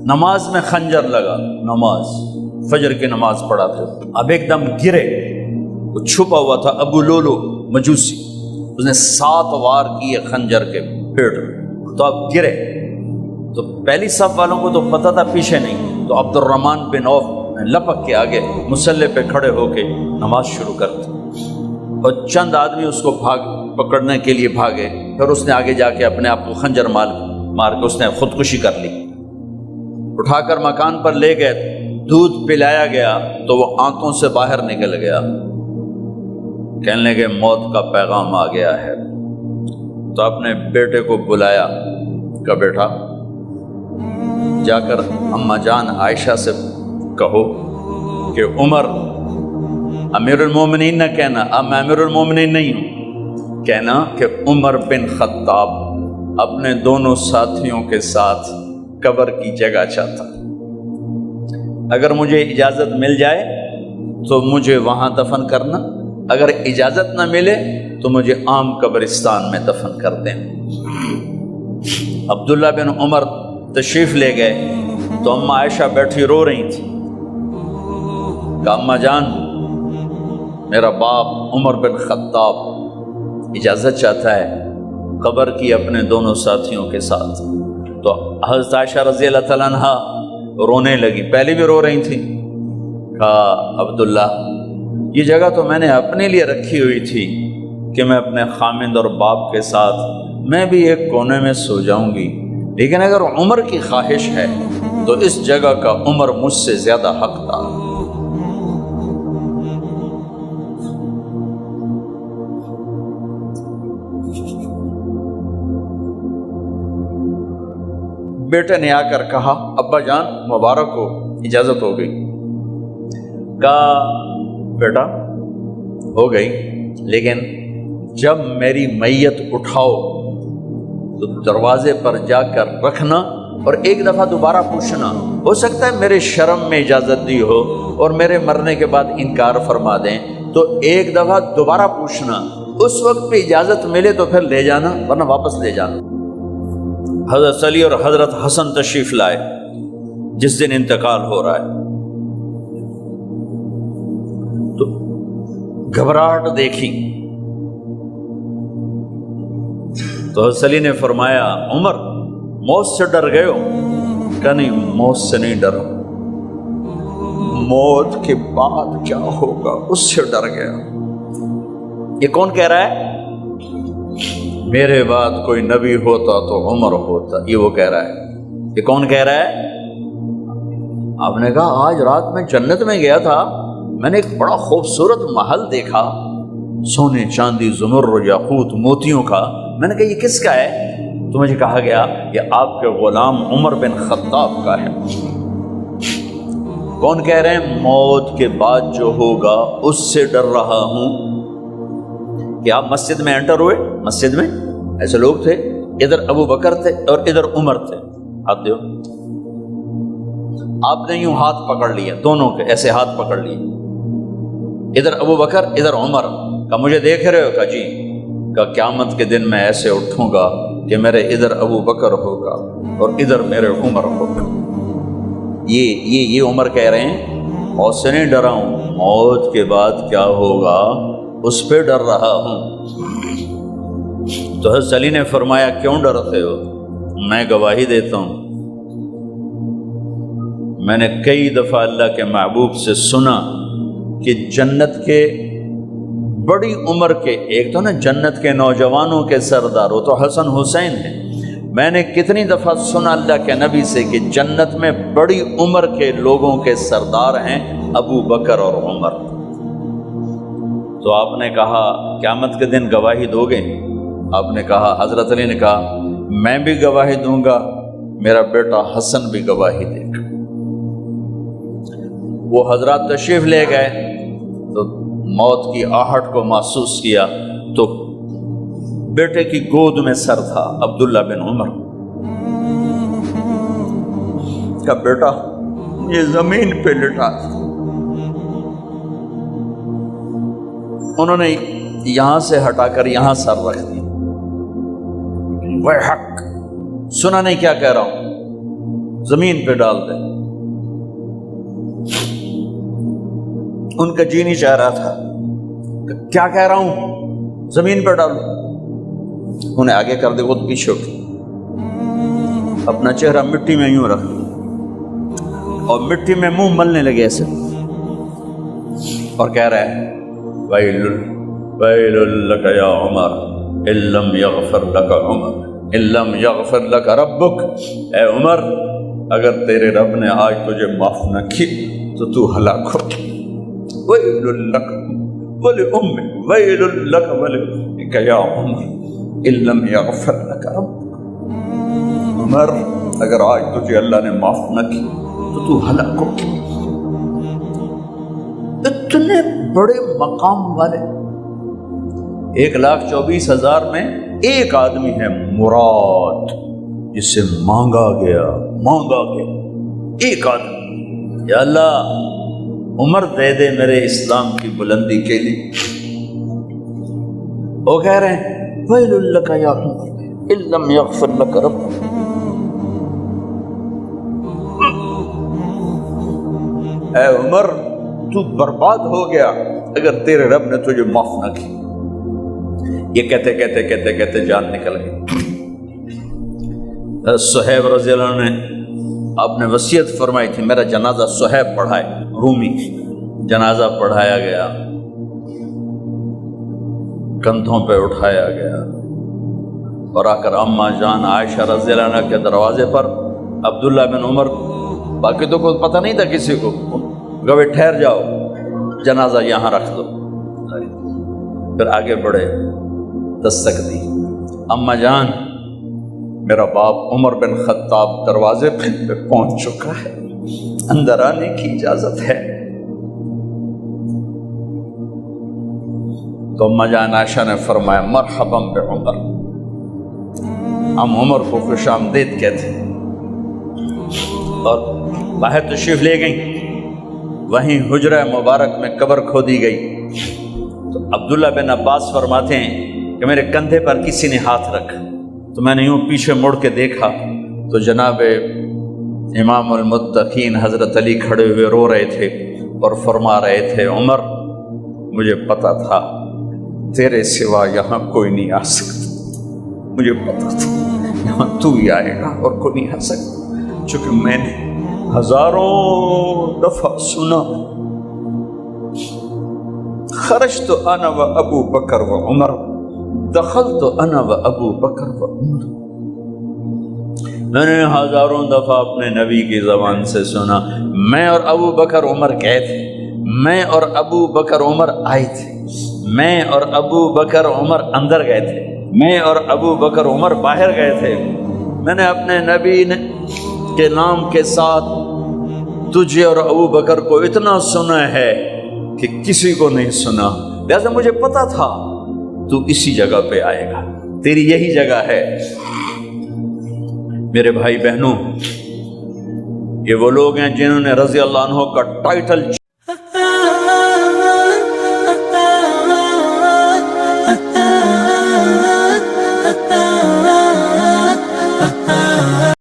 نماز میں خنجر لگا، نماز فجر کی نماز پڑھا تھا، اب ایک دم گرے، وہ چھپا ہوا تھا ابو لولو مجوسی، اس نے 7 وار کیے خنجر کے پیٹ میں، تو اب گرے، تو پہلی صف والوں کو تو پتہ تھا پیچھے نہیں، تو عبد الرحمن بن عوف لپک کے آگے مصلی پہ کھڑے ہو کے نماز شروع کرتے، اور چند آدمی اس کو پکڑنے کے لیے بھاگے، پھر اس نے آگے جا کے اپنے آپ کو خنجر مار کے اس نے خودکشی کر لی، اٹھا کر مکان پر لے گئے، دودھ پلایا گیا تو وہ آنتوں سے باہر نکل گیا، کہنے لگے موت کا پیغام آ گیا ہے، تو اپنے بیٹے کو بلایا کہ بیٹا جا کر اماں جان عائشہ سے کہو کہ عمر امیر المومنین نہ کہنا، اب میں امیر المومنین نہیں ہوں، کہنا کہ عمر بن خطاب اپنے دونوں ساتھیوں کے ساتھ قبر کی جگہ چاہتا، اگر مجھے اجازت مل جائے تو مجھے وہاں دفن کرنا، اگر اجازت نہ ملے تو مجھے عام قبرستان میں دفن کر دیں۔ عبداللہ بن عمر تشریف لے گئے تو اماں عائشہ بیٹھی رو رہی تھی کہ اماں جان میرا باپ عمر بن خطاب اجازت چاہتا ہے قبر کی اپنے دونوں ساتھیوں کے ساتھ، تو حضرت عائشہ رضی اللہ تعالیٰ عنہ رونے لگی، پہلے بھی رو رہی تھی، کہا عبداللہ یہ جگہ تو میں نے اپنے لیے رکھی ہوئی تھی کہ میں اپنے خامند اور باپ کے ساتھ میں بھی ایک کونے میں سو جاؤں گی، لیکن اگر عمر کی خواہش ہے تو اس جگہ کا عمر مجھ سے زیادہ حقدار۔ بیٹے نے آ کر کہا ابا جان مبارک ہو، اجازت ہو گئی، کہا بیٹا ہو گئی، لیکن جب میری میت اٹھاؤ تو دروازے پر جا کر رکھنا اور ایک دفعہ دوبارہ پوچھنا، ہو سکتا ہے میرے شرم میں اجازت دی ہو اور میرے مرنے کے بعد انکار فرما دیں، تو ایک دفعہ دوبارہ پوچھنا، اس وقت پہ اجازت ملے تو پھر لے جانا ورنہ واپس لے جانا۔ حضرت علی اور حضرت حسن تشریف لائے جس دن انتقال ہو رہا ہے، تو گھبراہٹ دیکھی تو حضرت علی نے فرمایا عمر موت سے ڈر گئے ہو؟ کہ نہیں موت سے نہیں ڈرا، موت کے بعد کیا ہوگا اس سے ڈر گیا۔ یہ کون کہہ رہا ہے؟ میرے بعد کوئی نبی ہوتا تو عمر ہوتا، یہ وہ کہہ رہا ہے۔ یہ کون کہہ رہا ہے؟ آپ نے کہا آج رات میں جنت میں گیا تھا، میں نے ایک بڑا خوبصورت محل دیکھا، سونے چاندی زمرد یاقوت موتیوں کا، میں نے کہا یہ کس کا ہے؟ تو مجھے کہا گیا یہ آپ کے غلام عمر بن خطاب کا ہے۔ کون کہہ رہے ہیں؟ موت کے بعد جو ہوگا اس سے ڈر رہا ہوں۔ کہ آپ مسجد میں انٹر ہوئے، مسجد میں ایسے لوگ تھے، ادھر ابو بکر تھے اور ادھر عمر تھے، ہاتھ دیو، آپ نے یوں ہاتھ پکڑ لیا، دونوں کے ایسے ہاتھ پکڑ لیے، ادھر ابو بکر ادھر عمر، کہ مجھے دیکھ رہے ہو؟ کہ جی، کہ قیامت کے دن میں ایسے اٹھوں گا کہ میرے ادھر ابو بکر ہوگا اور ادھر میرے عمر ہوگا۔ یہ عمر کہہ رہے ہیں موت سے نہیں ڈرا ہوں، موت کے بعد کیا ہوگا اس پہ ڈر رہا ہوں۔ تو حضرت علی نے فرمایا کیوں ڈرتے ہو؟ میں گواہی دیتا ہوں، میں نے کئی دفعہ اللہ کے محبوب سے سنا کہ جنت کے بڑی عمر کے، ایک تو نا جنت کے نوجوانوں کے سردار، وہ تو حسن حسین ہیں، میں نے کتنی دفعہ سنا اللہ کے نبی سے کہ جنت میں بڑی عمر کے لوگوں کے سردار ہیں ابو بکر اور عمر۔ تو آپ نے کہا قیامت کے دن گواہی دو گے؟ آپ نے کہا، حضرت علی نے کہا میں بھی گواہی دوں گا، میرا بیٹا حسن بھی گواہی دے گا۔ وہ حضرات تشریف لے گئے تو موت کی آہٹ کو محسوس کیا تو بیٹے کی گود میں سر تھا عبداللہ بن عمر کا، بیٹا یہ زمین پہ لٹا تھا۔ انہوں نے یہاں سے ہٹا کر یہاں سر رکھ دیا، وہ حق سنا نہیں کیا کہہ رہا ہوں، زمین پہ ڈال دیں۔ ان کا جی نہیں چاہ رہا تھا کہ کیا کہہ رہا ہوں، زمین پہ ڈالو۔ انہیں آگے کر دے، خود پیچھے اٹھ، اپنا چہرہ مٹی میں یوں رکھ اور مٹی میں منہ ملنے لگے ایسے، اور کہہ رہا ہے ویل لک یا عمر ان لم یغفر لک عمر ان لم یغفر لک ربک، اے عمر اگر تیرے رب نے آج تجھے معاف نہ کی تو تو ہلاک ہو۔ ویل لک ولأمک ویل لک ولأمک یا عمر ان لم یغفر لک ربک، عمر اگر آج تجھے اللہ نے معاف نہ کی تو ہلاک ہو۔ اتنے بڑے مقام والے 1,24,000 میں ایک آدمی ہے مراد، جسے مانگا گیا ایک آدمی، یا اللہ عمر دے دے میرے اسلام کی بلندی کے لیے۔ وہ کہہ رہے ہیں ویل لک یا عمر ان لم یغفر لک ربک، اے عمر تو برباد ہو گیا اگر تیرے رب نے تجھے معاف نہ کی۔ یہ کہتے جان نکل گئی۔ صہیب رضی اللہ عنہ نے آپ نے وصیت فرمائی تھی میرا جنازہ صہیب پڑھائے، رومی جنازہ پڑھایا گیا، کندھوں پہ اٹھایا گیا، اور آ کر اماں جان عائشہ رضی اللہ عنہ کے دروازے پر عبداللہ بن عمر، باقی تو کوئی پتہ نہیں تھا کسی کو، گوے ٹھہر جاؤ جنازہ یہاں رکھ دو۔ پھر آگے بڑھے، دستک دی، اماں جان میرا باپ عمر بن خطاب دروازے پہ پہنچ چکا ہے، اندر آنے کی اجازت ہے۔ تو اماں جان عائشہ نے فرمایا مرحبا بعمر، ہم عمر کو خوش آمدید کہتے، اور باہر تشریف لے گئیں۔ وہیں حجرہ مبارک میں قبر کھودی گئی تو عبداللہ بن عباس فرماتے ہیں کہ میرے کندھے پر کسی نے ہاتھ رکھا تو میں نے یوں پیچھے مڑ کے دیکھا تو جناب امام المتقین حضرت علی کھڑے ہوئے رو رہے تھے اور فرما رہے تھے عمر مجھے پتا تھا تیرے سوا یہاں کوئی نہیں آ سکتا، مجھے پتا تھا یہاں تو ہی آئے گا اور کوئی نہیں آ سکتا، چونکہ میں نے ہزاروں دفعہ سنا خرجت انا و ابو بکر و عمر دخلت انا و ابو بکر و عمر، میں نے ہزاروں دفعہ اپنے نبی کی زبان سے سنا میں اور ابو بکر عمر گئے تھے، میں اور ابو بکر عمر آئے تھے، میں اور ابو بکر عمر اندر گئے تھے، میں اور ابو بکر عمر باہر گئے تھے، میں نے اپنے نبی کے نام کے ساتھ تجھے اور ابو بکر کو اتنا سنا ہے کہ کسی کو نہیں سنا، لہذا مجھے پتا تھا تو اسی جگہ پہ آئے گا، تیری یہی جگہ ہے۔ میرے بھائی بہنوں، یہ وہ لوگ ہیں جنہوں نے رضی اللہ عنہ کا ٹائٹل